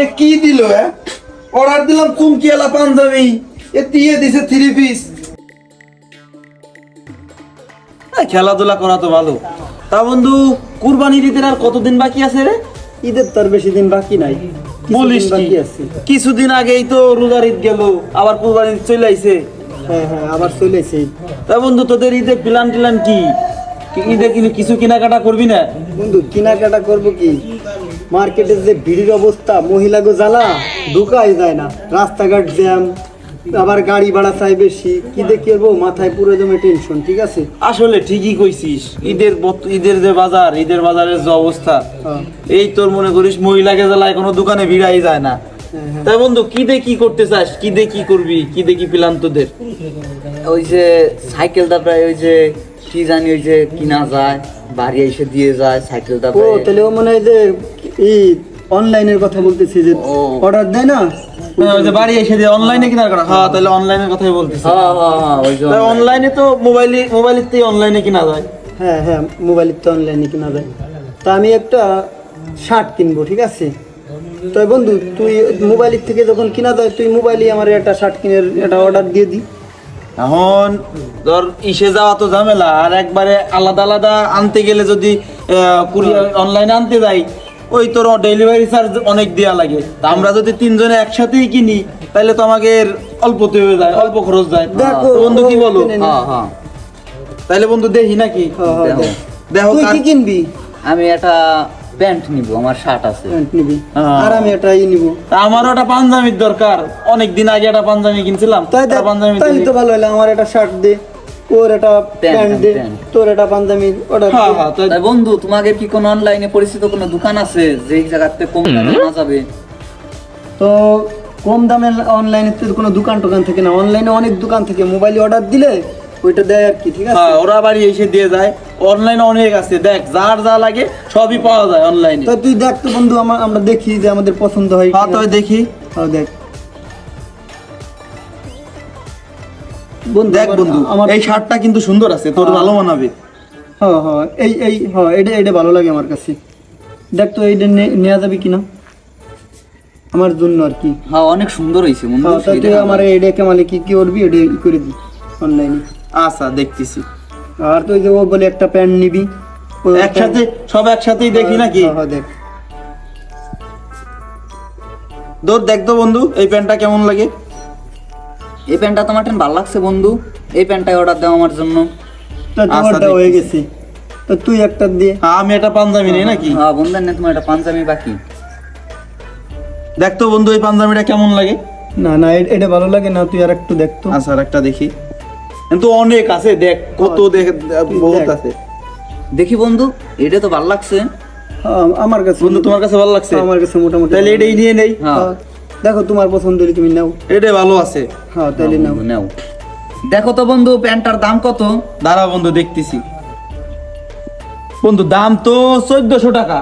এ কি দিল? অর্ডার দিলাম চুমকিওয়ালা পাঞ্জাবি, এ দিয়ে দিছে 3 পিস। খেলাধুলা করা তো ভালো। তা বন্ধু, কুরবানির ঈদের আর কতদিন বাকি আছে রে? ঈদের তার বেশি দিন বাকি নাই, বলিস কি? কিছুদিন আগেই তো রোজার ঈদ গেল, আবার কুরবানি ঈদ চলে আইছে। হ্যাঁ হ্যাঁ, আবার চলে আইছে। তা বন্ধু, তোদের ঈদের প্ল্যান টিলান কি? ঈদে কিছু কেনাকাটা করবি না? বন্ধু কেনাকাটা করবো কি, মার্কেটের যে ভিড়ের অবস্থা, মহিলাগো জ্বালা, ঢুকাই যায় না, রাস্তাঘাট জ্যাম, আবার গাড়ি ভাড়া চাই বেশি, কি দেখে করবো, মাথায় পুরো জমে টেনশন। ঠিক আছে, আসলে ঠিকই কইছিস। ঈদের যে বাজার, ঈদের বাজারের যে অবস্থা, এই তোর মনে করিস মহিলাকে জ্বালায় কোনো দোকানে ভিড়াই যায় না। তাই বন্ধু, কি করতে চাস? কি করবি? কি প্ল্যান তোদের? ওই যে সাইকেলটা প্রায় ওই যে কি জানি ওই যে কিনা যায়, বাড়ি এসে দিয়ে যায় সাইকেলটা। ও তাহলে ও মনে হয় যে অনলাইনের কথা বলতেছি, যে অর্ডার দেয় না, ওই যে বাড়ি এসে দিয়ে অনলাইনে কেনার কথা। হ্যাঁ, তাহলে অনলাইনের কথাই বলতেছি। ওই যে অনলাইনে তো মোবাইলের থেকে অনলাইনে কিনা যায়। হ্যাঁ হ্যাঁ, মোবাইলের তো অনলাইনে কেনা যায়। তা আমি একটা শার্ট কিনবো, ঠিক আছে? তো বন্ধু, তুই মোবাইলের থেকে যখন কিনা যায়, তুই মোবাইলে আমার একটা শার্ট কিনে একটা অর্ডার দিয়ে দি। এখন ধর ইসে যাওয়া তো ঝামেলা, আর একবারে আলাদা আলাদা আনতে গেলে যদি কুরিয়ার অনলাইনে আনতে যাই, ওই তোর ডেলিভারি চার্জ অনেক দেওয়া লাগে। তা আমরা যদি তিনজনে একসাথেই কিনি, তাহলে তো আমাকে অল্পতে হয়ে যায়, অল্প খরচ যায়। দেখো বন্ধু কি বলো? হ্যাঁ, তাহলে বন্ধু দেখি নাকি? দেখো, তুই কি কিনবি? আমি একটা প্যান্ট নিব, আমার শার্ট আছে। প্যান্ট নিবি, হ্যাঁ। আর আমি একটা নিব। আমারও একটা পাঞ্জাবির দরকার। অনেকদিন আগে একটা পাঞ্জাবি কিনছিলাম, তাই পাঞ্জাবি তাই তো ভালো হলো, আমার একটা শার্ট দে, ওর একটা প্যান্ট দে, প্যান্ট। তোর একটা পাঞ্জাবি অর্ডার দে। হ্যাঁ, তাই বন্ধু, তোমাকে কি কোনো অনলাইনে পরিচিত কোনো দোকান আছে যে এই জায়গাতে কম দামে আনা যাবে? তো কম দামে অনলাইনে তো কোনো দোকান থেকে না, অনলাইনে অনেক দোকান থেকে মোবাইলে অর্ডার দিলে ওইটা দেয় আর কি। ঠিক আছে, হ্যাঁ, ওরা বাড়ি এসে দিয়ে যায়। অনলাইনে অনেক আছে, দেখ যার যা লাগে সবই পাওয়া যায় অনলাইনে। তো তুই দেখ তো বন্ধু, আমরা দেখি যে আমাদের পছন্দ হয় হ্যাঁ, কিনা। তো দেখি। হ্যাঁ দেখ দেখ বন্ধু, আমার এই শার্টটা কিন্তু সুন্দর আছে, তোর ভালো মানাবে। হ্যাঁ হ্যাঁ, এটা ভালো লাগে আমার কাছে। দেখ তো এইটা নেওয়া যাবে কিনা আমার জন্য আর কি। হ্যাঁ, অনেক সুন্দর হয়েছে বন্ধু। হ্যাঁ, তা তুই আমার এইটাকে মানে কি করবি, এটা ই করে দি অনলাইনে। আচ্ছা, দেখতেছি। আর তুই যে ও বলে একটা প্যান্ট নিবি, একসাথে সব একসাথেই দেখি নাকি? হ্যাঁ দেখ, দেখ তো বন্ধু, এই প্যান্টটা কেমন লাগে? এই প্যান্টটা তোমার ভালো লাগছে বন্ধু, এই প্যান্টটাই অর্ডার দাও আমার জন্য। তা তোমারটা হয়ে গেছে, তো তুই একটা দিয়ে। আমি একটা পাঞ্জাবি নেই নাকি? হ্যাঁ বন্ধু, না তোমার একটা পাঞ্জাবি বাকি। দেখ তো বন্ধু, এই পাঞ্জাবিটা কেমন লাগে? না না, এটা ভালো লাগে না, তুই আর একটু দেখ তো। আচ্ছা, আর একটা দেখি। কিন্তু অনেক আছে, দেখ কত, দেখ বহুত আছে। দেখি বন্ধু, এটা তো ভালো লাগছে। হ্যাঁ, আমার কাছে বন্ধু, তোমার কাছে ভালো লাগছে? আমার কাছে মোটামুটি। তাহলে এটাই নিয়ে নেই। হ্যাঁ, দেখো তোমার পছন্দ হলে তুমি নাও। এটা ভালো আছে। হ্যাঁ তাহলে নাও। নাও। দেখো তো বন্ধু, প্যান্টটার দাম কত? দাঁড়া বন্ধু, দেখতেছি। বন্ধু, দাম তো 1400 টাকা।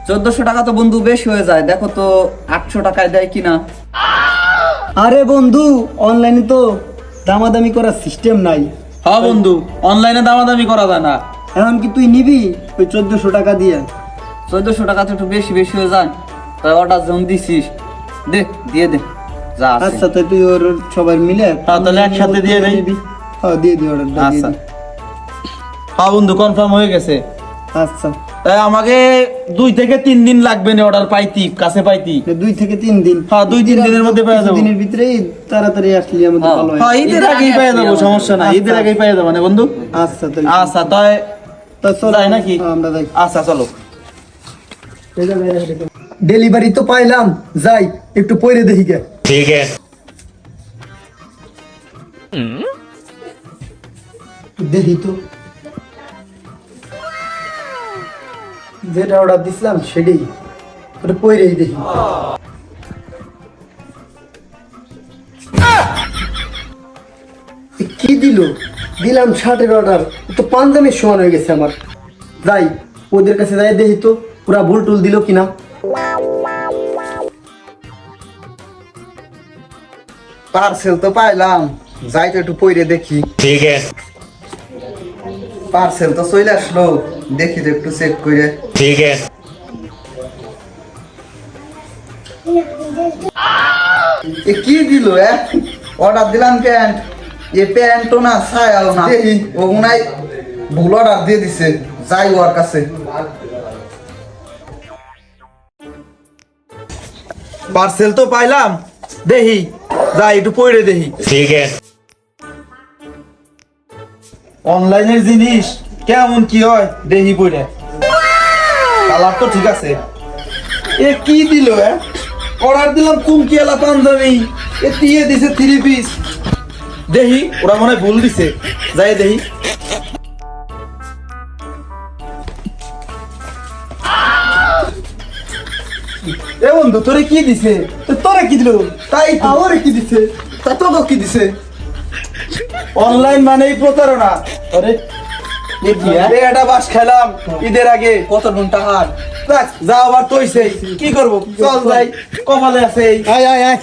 1400 টাকা তো বন্ধু বেশি হয়ে যায়, দেখো তো 800 টাকায় দেয় কিনা। আরে বন্ধু, অনলাইনে তো দামাদামি করার সিস্টেম নাই। হ্যাঁ বন্ধু, অনলাইনে দামাদামি করা যায় না। এখন কি তুই নিবি ওই 1400 টাকা দিয়ে? 1400 টাকা তো একটু বেশি হয়ে যায়। তাই অর্ডার যখন দিছিস, দিয়ে দে যা আছে। আচ্ছা, তাই তুই ওর সবাই মিলে হ্যাঁ, তাহলে একসাথে দিয়ে দেই। হ্যাঁ দিয়ে দি অর্ডারটা দিয়ে আচ্ছা। দি। হ্যাঁ বন্ধু, কনফার্ম হয়ে গেছে। আচ্ছা, তাই আমাকে 2 থেকে 3 দিন লাগবে না অর্ডার কাছে পাইতি। 2 থেকে 3 দিন। হ্যাঁ, 2-3 দিনের মধ্যে পেয়ে যাবো। দিনের ভিতরেই তাড়াতাড়ি আসলে আমাদের হ্যাঁ। ভালো হয়। হ্যাঁ, ঈদের আগেই পেয়ে যাবো, সমস্যা নাই। ঈদের আগেই পেয়ে যাবো না বন্ধু? আচ্ছা তাহলে আচ্ছা, তাই তা চল যাই নাকি? আমরা যাই। আচ্ছা, চলো। ডেলিভারি তো পাইলাম, যাই একটু পরে দেখি গে। ठीक है। দেখি তো, যেটা অর্ডার দিছিলাম সেটাই, ওটা পরেই দেখি। কি দিলাম শার্টের অর্ডার, তো পাঞ্জাবির সমান হয়ে গেছে আমার। যাই ওদের কাছে যাই দেখি তো পুরা ভুল টুল দিল কিনা। পার্সেল তো পাইলাম, যাই তো একটু পইরে দেখি। ठीक है। পার্সেল তো চলে আসলো, দেখি তো একটু চেক করে। ठीक है। এ কি দিল অর্ডার দিলাম প্যান্ট, এ প্যান্টও না ছায়াও না, ও মনে হয় ভুল অর্ডার দিয়ে দিছে, যাই ওর কাছে। পার্সেল তো পাইলাম, দেখি যাই একটু পড়ে দেখি। ठीक है। অনলাইনের জিনিস কেমন কি হয় দেখি পড়ে। কালার তো ঠিক আছে। এ কি দিল অর্ডার দিলাম কুমকিয়ালা পাঞ্জাবি, এ দিয়ে দিছে 3 পিস। দেখি ওরা মনে হয় ভুল দিছে, যাই দেখি। এ বন্ধু তোরে কি দিছে? তোরে কি দিল? তাই আমারে কি দিছে? তা তোকে কি দিছে? অনলাইন মানেই প্রতারণা। আরে এটা বাস খেলাম ঈদের আগে, কত ঘন্টা হার যা আবার তৈছে কি করবো, চল যাই, কপালে আছে। আয় আয় আয়